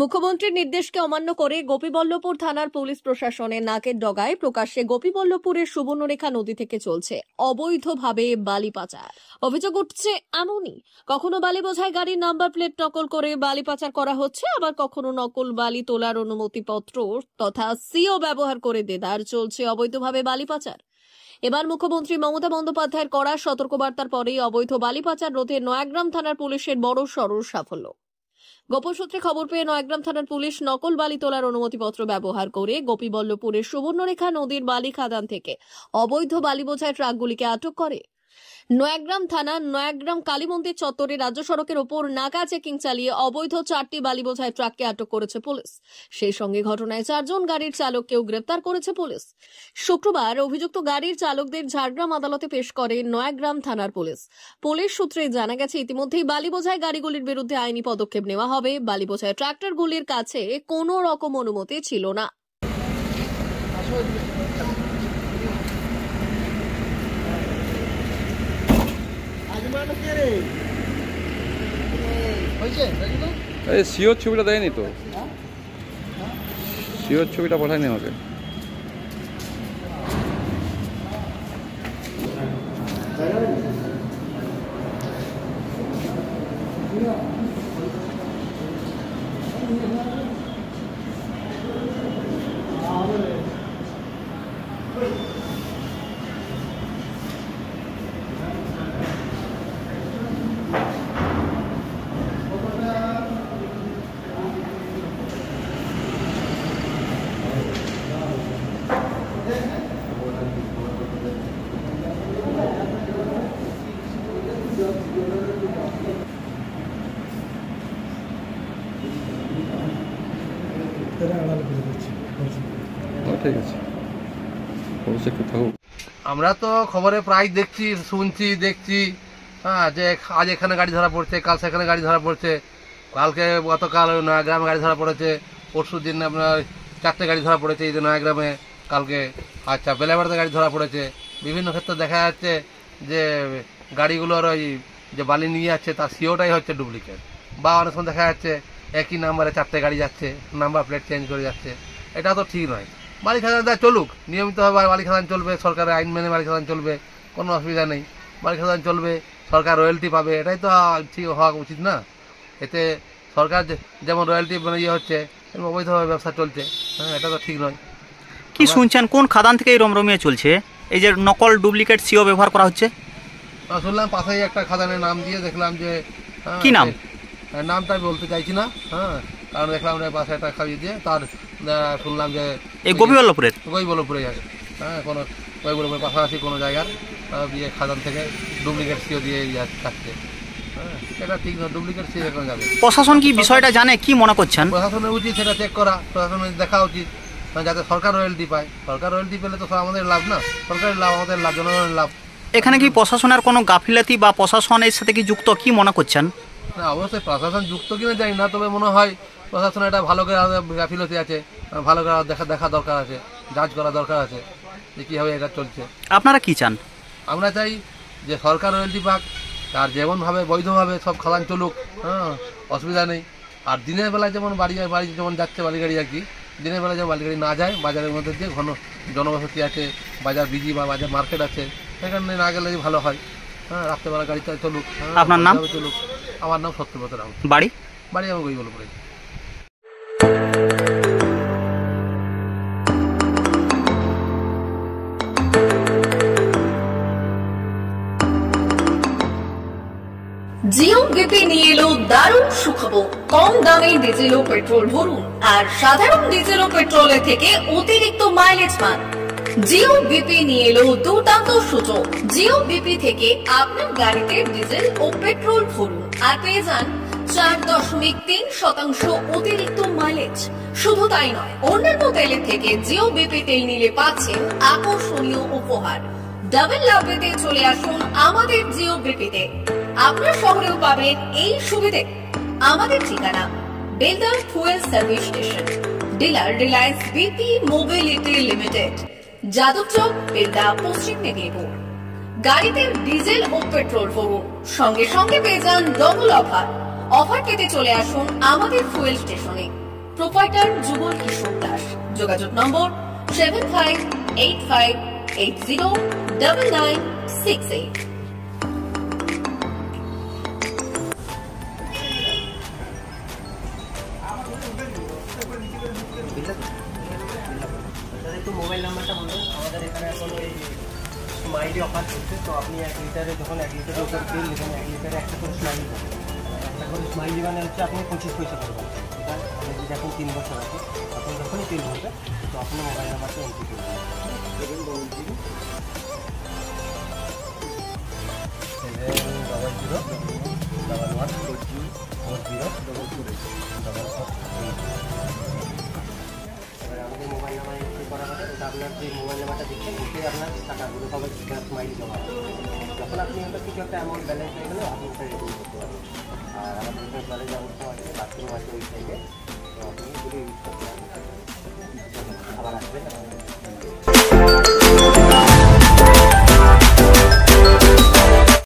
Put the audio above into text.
মুখ্যমন্ত্রীর নির্দেশকে অমান্য করে গোপীবল্লভপুর থানার পুলিশ প্রশাসনের নাকের ডগায় প্রকাশ্যে গোপীবল্লভপুরের সুবর্ণরেখা নদী থেকে চলছে অবৈধভাবে বালি পাচার। অভিযোগ উঠছে এমনই, কখনো বালি বোঝাই গাড়ির নাম্বার প্লেট নকল করে বালি পাচার করা হচ্ছে, আবার কখনো নকল বালি তোলার অনুমতিপত্র তথা সিও ব্যবহার করে দেদার চলছে অবৈধভাবে বালি পাচার। এবার মুখ্যমন্ত্রী মমতা বন্দ্যোপাধ্যায়ের কড়া সতর্কবার্তার পরেই অবৈধ বালি পাচার রোধে নয়াগ্রাম থানার পুলিশের বড় সড় সাফল্য। গোপন সূত্রে খবর পেয়ে নয়াগ্রাম থানার পুলিশ নকল বালি তোলার অনুমতিপত্র ব্যবহার করে গোপীবল্লভপুরের সুবর্ণরেখা নদীর বালি খাদান থেকে অবৈধ বালি বোঝাই ট্রাকগুলিকে আটক করে। নয়াগ্রাম থানা নয়াগ্রাম কালী মন্দির চত্বরে রাজ্য সড়কের ওপর নাকা চেকিং চালিয়ে অবৈধ 4টি বালি বোঝাই ট্রাককে আটক করেছে পুলিশ। সেই সঙ্গে ঘটনায় 4 জন গাড়ির চালককেও গ্রেপ্তার করেছে পুলিশ। শুক্রবার অভিযুক্ত গাড়ির চালকদের ঝাড়গ্রাম আদালতে পেশ করে নয়াগ্রাম থানার পুলিশ। পুলিশ সূত্রে জানা গেছে, ইতিমধ্যেই বালি বোঝাই গাড়িগুলির বিরুদ্ধে আইনি পদক্ষেপ নেওয়া হবে। বালি বোঝাই ট্রাক্টরগুলির কাছে কোনো রকম অনুমতি ছিল না। সিওর ছবিটা দেয়নি তো, সিওর ছবিটা পাঠায়নি আমাকে। ঠিক আছে, আমরা তো খবরে প্রায় দেখছি, শুনছি, দেখছি যে আজ এখানে গাড়ি ধরা পড়ছে, কাল সেখানে গাড়ি ধরা পড়ছে, কালকে গতকাল নয়াগ্রামে গাড়ি ধরা পড়েছে, পরশু দিন আপনার 4টে গাড়ি ধরা পড়েছে এই যে নয়াগ্রামে, কালকে আচ্ছা বেলাবাড়িতে গাড়ি ধরা পড়েছে। বিভিন্ন ক্ষেত্রে দেখা যাচ্ছে যে গাড়িগুলোর ওই যে বালি নিয়ে যাচ্ছে তার সিওটাই হচ্ছে ডুপ্লিকেট, বা অনেক সময় দেখা যাচ্ছে একই নাম্বারে 4টে গাড়ি যাচ্ছে, নাম্বার প্লেট চেঞ্জ করে যাচ্ছে। এটা তো ঠিক নয়। বালি খাদান চলুক, নিয়মিতভাবে বালি খাদান চলবে, সরকারের আইন মেনে বালি খাদান চলবে, কোনো অসুবিধা নেই। বালি খাদান চলবে, সরকার রয়্যালটি পাবে, এটাই তো ঠিক হওয়া উচিত না? এতে সরকার যেমন রয়্যালটি ইয়ে হচ্ছে, অবৈধভাবে ব্যবসা চলছে, এটা তো ঠিক নয়। কি শুনছেন, কোন খাদান থেকে এই রমরমিয়ে চলছে এই যে নকল ডুপ্লিকেট সিও ব্যবহার করা হচ্ছে? শুনলাম পাশেই একটা খাদানের নাম দিয়ে দেখলাম যে কি নাম, নামটা আমি বলতে চাইছি না, কারণ দেখলাম পাশে একটা খাইয়ে দিয়ে তার শুনলাম যে এই গোপীবল্লভপুরে আছে, কোনো গোপীবল্লভপুরের পাশাপাশি কোনো জায়গার দিয়ে খাদান থেকে ডুপ্লিকেট সিও দিয়ে থাকছে। এটা ঠিক নয়, ডুপ্লিকেট সিও এখন যাবে। প্রশাসন কি বিষয়টা জানে, কি মনে করছেন? প্রশাসনের উচিত সেটা চেক করা, প্রশাসনের দেখা উচিত, যাতে সরকার রয়্যালটি পায়। সরকার রয়্যালটি পেলে তো আমাদের লাভ না, সরকারের লাভ, আমাদের লাভ, জনগণের লাভ। এখানে কি প্রশাসনের কোনো গাফিলতি বা প্রশাসনের সাথে কি যুক্ত, কি মনে করছেন? না, অবশ্যই প্রশাসন যুক্ত কিনা জানি না, তবে মনে হয় প্রশাসন এটা ভালো করে গাফিলতি আছে, ভালো করে দেখা দরকার আছে, যাচ করা দরকার আছে যে কীভাবে এটা চলছে। আপনারা কি চান? আমরা চাই যে সরকার রয়্যালটি পাক, আর যেমনভাবে বৈধভাবে সব খাদান চলুক, অসুবিধা নেই। আর দিনের বেলায় যেমন বাড়ি যেমন যাচ্ছে বালিগাড়ি আর কি, দিনের বেলায় যেমন বালিগাড়ি না যায়, বাজারের মধ্যে দিয়ে ঘন জনবসতি আছে, বাজার বিজি বা বাজার মার্কেট আছে, সেখানে না গেলে ভালো হয়। রাত্রেবেলা গাড়িটা চলুক। আপনার নাম? চলুক। আমার নাম সত্যব্রত রাম। বাড়ি? বাড়ি আমি গোপীবল্লভপুরে। জিও বিপি নিয়ে এলো দারুণ সুখবর। কম দামে ডিজেল ও পেট্রোল ভরুন আর সাধারণ ডিজেল ও পেট্রোলের থেকে অতিরিক্ত মাইলেজ পান। জিও বিপি নিয়ে এলো দুর্দান্ত সুযোগ। জিও বিপি থেকে আপনার গাড়িতে ডিজেল ও পেট্রোল ভরুন আর পেয়ে যান 4.3% অতিরিক্ত মাইলেজ। শুধু তাই নয়, অন্যান্য তেলের থেকে জিও বিপি তেল নিলে পাচ্ছেন আকর্ষণীয় উপহার। ডাবল লাভেতে চলে আসুন আমাদের জিও বিপিতে। আপনার শহরেও পাবেন এই সুবিধে। আমাদের ঠিকানা বেলদার fuel service station, dealer Reliance BP mobility limited, Jadabchak, Belda, Paschim Medinipur. গাড়িতে ডিজেল ও পেট্রোল ভরুন, সঙ্গে সঙ্গে পেয়ে যান ডবল অফার। অফার পেতে চলে আসুন আমাদের ফুয়েল স্টেশনে। প্রোপাইটার যুগল কিশোর দাস। যোগাযোগ নম্বর 7585809968। একটু মোবাইল নাম্বারটা বলুন। আমাদের এখানে এখন ওই স্মাইলি অফার চলছে, তো আপনি 1 লিটারে যখন 1 লিটারের উপর তেল নেবেন 1 লিটারে একটা করে স্মাইলি পাবেন। একটা করে স্মাইলি মানে হচ্ছে আপনি 25 পয়সা করবেন। এটা আপনি যদি এখন 3 বছর আছে তখন যখনই তেল ভরবে তো আপনার মোবাইল নাম্বারটা এন্ট্রি করবেন। দেখুন 7114044 আমাদের মোবাইল নাম্বার এন্ট্রি করা হবে। এটা আপনার যে মোবাইল নাম্বারটা দিচ্ছেন এতে আপনার টাকাগুলো সবাই স্মাইলি জমা হবে। যখন আপনি ওটা কিছু একটা অ্যামাউন্ট ব্যালেন্স হয়ে গেলে আপনি ওটা রিডিম করতে পারবেন। আর আমাদের এখানে ব্যালেন্স ব্যবস্থা আছে, বাথরুম আছে ওই সাইডে।